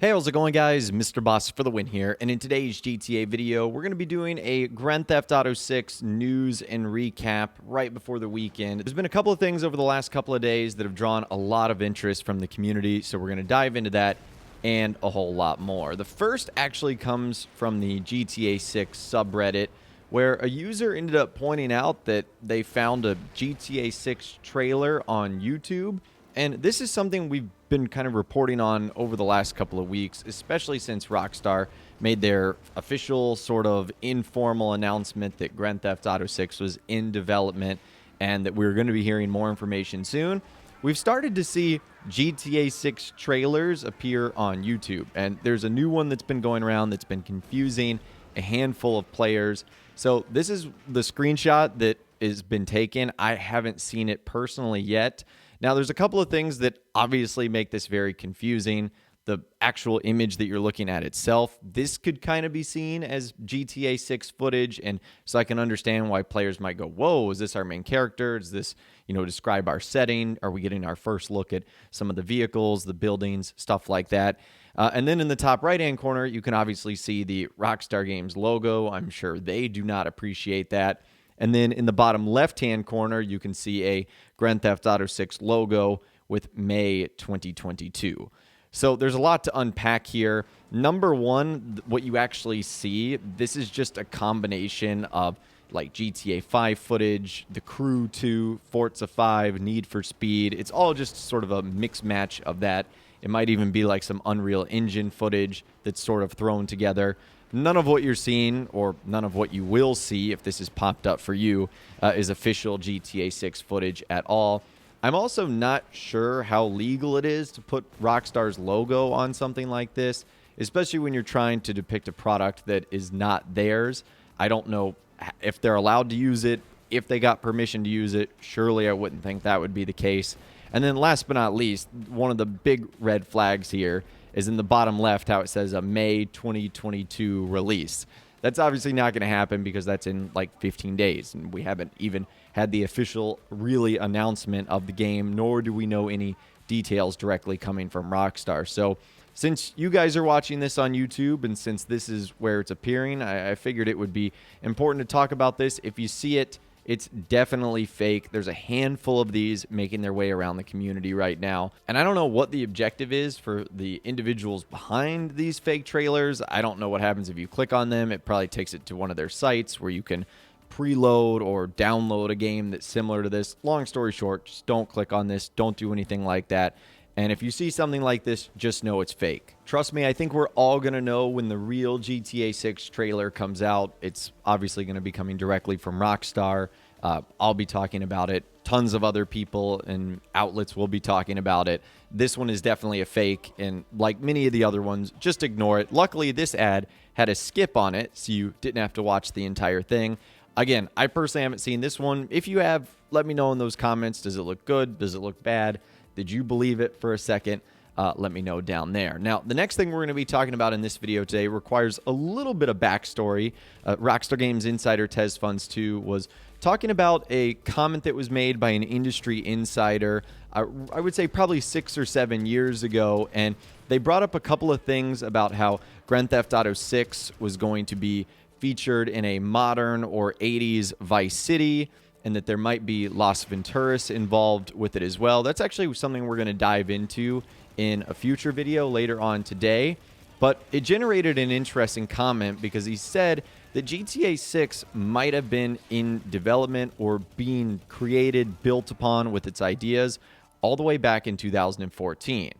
Hey, how's it going, guys? Mr. Boss for the win here, and in today's GTA video, we're going to be doing a Grand Theft Auto 6 news and recap right before the weekend. There's been a couple of things over the last couple of days that have drawn a lot of interest from the community, so we're going to dive into that and a whole lot more. The first actually comes from the GTA 6 subreddit, where a user ended up pointing out that they found a GTA 6 trailer on YouTube. And this is something we've been kind of reporting on over the last couple of weeks, especially since Rockstar made their official sort of informal announcement that Grand Theft Auto 6 was in development and that we were going to be hearing more information soon. We've started to see GTA 6 trailers appear on YouTube, and there's a new one that's been going around that's been confusing a handful of players. So this is the screenshot that has been taken. I haven't seen it personally yet. Now, there's a couple of things that obviously make this very confusing. The actual image that you're looking at itself, this could kind of be seen as GTA 6 footage, and so I can understand why players might go, whoa, is this our main character? Does this, describe our setting? Are we getting our first look at some of the vehicles, the buildings, stuff like that? And then in the top right-hand corner, you can obviously see the Rockstar Games logo. I'm sure they do not appreciate that. And then in the bottom left-hand corner, you can see a Grand Theft Auto 6 logo with May 2022. So there's a lot to unpack here. Number one, what you actually see, this is just a combination of like GTA 5 footage, The Crew 2, Forza 5, Need for Speed. It's all just sort of a mix match of that. It might even be like some Unreal Engine footage that's sort of thrown together. None of what you're seeing, or none of what you will see if this is popped up for you, is official GTA 6 footage at all. I'm also not sure how legal it is to put Rockstar's logo on something like this, especially when you're trying to depict a product that is not theirs. I don't know if they're allowed to use it, if they got permission to use it. Surely I wouldn't think that would be the case. And then last but not least, one of the big red flags here is in the bottom left how it says a May 2022 release. That's obviously not going to happen because that's in like 15 days, and we haven't even had the official really announcement of the game, nor do we know any details directly coming from Rockstar. So since you guys are watching this on YouTube and since this is where it's appearing, I figured it would be important to talk about this. If you see it, it's definitely fake. There's a handful of these making their way around the community right now. And I don't know what the objective is for the individuals behind these fake trailers. I don't know what happens if you click on them. It probably takes it to one of their sites where you can preload or download a game that's similar to this. Long story short, just don't click on this. Don't do anything like that. And if you see something like this, just know it's fake. Trust me, I think we're all going to know when the real GTA 6 trailer comes out. It's obviously going to be coming directly from Rockstar. I'll be talking about it. Tons of other people and outlets will be talking about it. This one is definitely a fake, and like many of the other ones, just ignore it. Luckily, this ad had a skip on it, so you didn't have to watch the entire thing. Again, I personally haven't seen this one. If you have, let me know in those comments. Does it look good? Does it look bad? Did you believe it for a second? Let me know down there. Now, the next thing we're going to be talking about in this video today requires a little bit of backstory. Rockstar Games insider Tez Funds 2 was talking about a comment that was made by an industry insider, I would say probably 6 or 7 years ago, and they brought up a couple of things about how Grand Theft Auto 6 was going to be featured in a modern or 80s Vice City, and that there might be Las Venturas involved with it as well. That's actually something we're going to dive into in a future video later on today. But it generated an interesting comment because he said that GTA 6 might have been in development or being created, built upon with its ideas all the way back in 2014.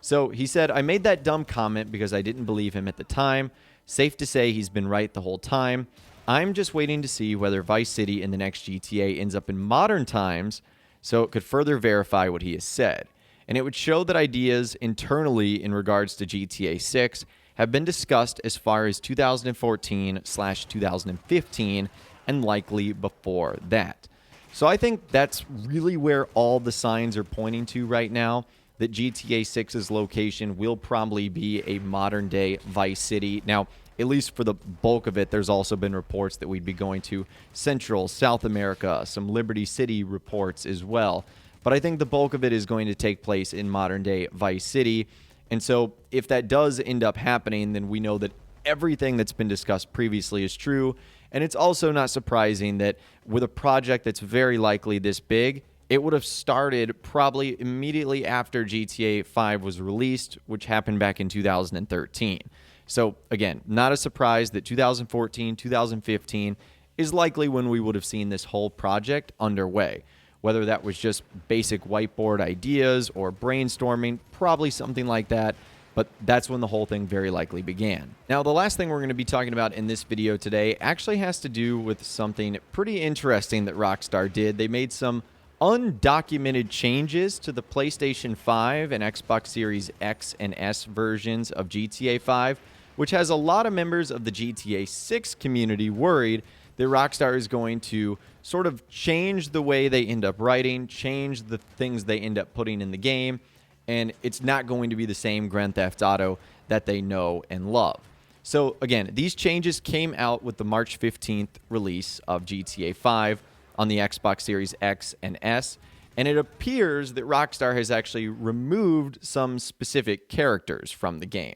So he said, I made that dumb comment because I didn't believe him at the time. Safe to say he's been right the whole time. I'm just waiting to see whether Vice City in the next GTA ends up in modern times so it could further verify what he has said. And it would show that ideas internally in regards to GTA 6 have been discussed as far as 2014/2015 and likely before that. So I think that's really where all the signs are pointing to right now, that GTA 6's location will probably be a modern day Vice City. Now, at least for the bulk of it, there's also been reports that we'd be going to Central, South America, some Liberty City reports as well. But I think the bulk of it is going to take place in modern-day Vice City. And so if that does end up happening, then we know that everything that's been discussed previously is true. And it's also not surprising that with a project that's very likely this big, it would have started probably immediately after GTA 5 was released, which happened back in 2013. So again, not a surprise that 2014, 2015 is likely when we would have seen this whole project underway. Whether that was just basic whiteboard ideas or brainstorming, probably something like that. But that's when the whole thing very likely began. Now, the last thing we're going to be talking about in this video today actually has to do with something pretty interesting that Rockstar did. They made some undocumented changes to the PlayStation 5 and Xbox Series X and S versions of GTA 5, which has a lot of members of the GTA 6 community worried that Rockstar is going to sort of change the way they end up writing, change the things they end up putting in the game, and it's not going to be the same Grand Theft Auto that they know and love. So again, these changes came out with the March 15th release of GTA 5 on the Xbox Series X and S, and it appears that Rockstar has actually removed some specific characters from the game.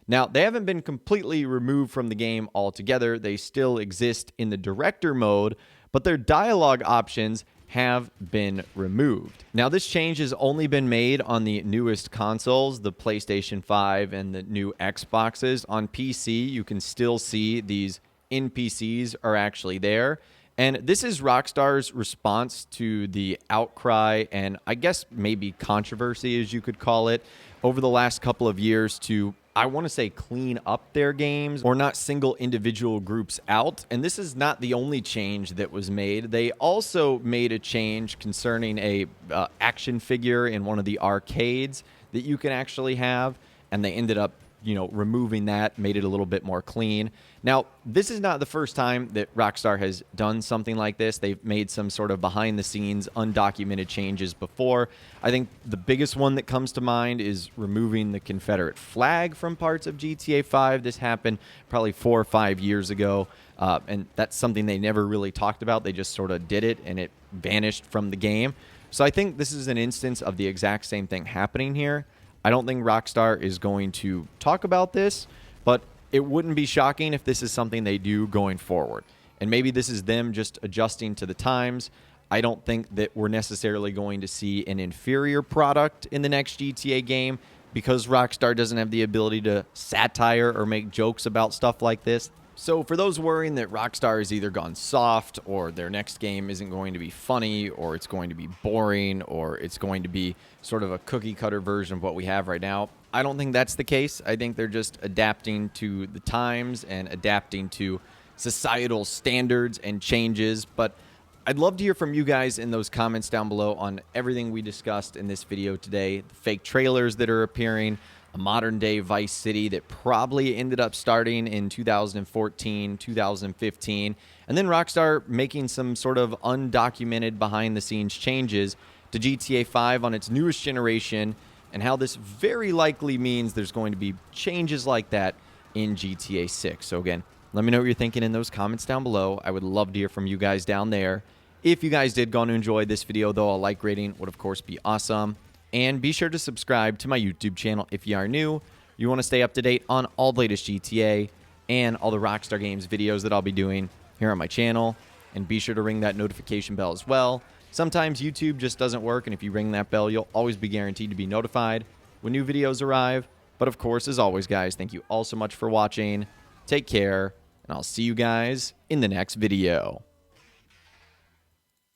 Now, they haven't been completely removed from the game altogether. They still exist in the director mode, but their dialogue options have been removed. Now, this change has only been made on the newest consoles, the PlayStation 5 and the new Xboxes. On PC, you can still see these NPCs are actually there. And this is Rockstar's response to the outcry and I guess maybe controversy, as you could call it, over the last couple of years to, I want to say, clean up their games or not single individual groups out. And this is not the only change that was made. They also made a change concerning a action figure in one of the arcades that you can actually have. And they ended up, removing that, made it a little bit more clean. Now, this is not the first time that Rockstar has done something like this. They've made some sort of behind-the-scenes, undocumented changes before. I think the biggest one that comes to mind is removing the Confederate flag from parts of GTA 5. This happened probably 4 or 5 years ago, and that's something they never really talked about. They just sort of did it, and it vanished from the game. So I think this is an instance of the exact same thing happening here. I don't think Rockstar is going to talk about this, but it wouldn't be shocking if this is something they do going forward. And maybe this is them just adjusting to the times. I don't think that we're necessarily going to see an inferior product in the next GTA game because Rockstar doesn't have the ability to satire or make jokes about stuff like this. So for those worrying that Rockstar has either gone soft or their next game isn't going to be funny or it's going to be boring or it's going to be sort of a cookie cutter version of what we have right now, I don't think that's the case. I think they're just adapting to the times and adapting to societal standards and changes. But I'd love to hear from you guys in those comments down below on everything we discussed in this video today, the fake trailers that are appearing, a modern-day Vice City that probably ended up starting in 2014, 2015, and then Rockstar making some sort of undocumented behind-the-scenes changes to GTA 5 on its newest generation, and how this very likely means there's going to be changes like that in GTA 6. So again, let me know what you're thinking in those comments down below. I would love to hear from you guys down there. If you guys did go and enjoy this video, though, a like rating would, of course, be awesome. And be sure to subscribe to my YouTube channel if you are new. You want to stay up to date on all the latest GTA and all the Rockstar Games videos that I'll be doing here on my channel. And be sure to ring that notification bell as well. Sometimes YouTube just doesn't work, and if you ring that bell, you'll always be guaranteed to be notified when new videos arrive. But of course, as always, guys, thank you all so much for watching. Take care, and I'll see you guys in the next video.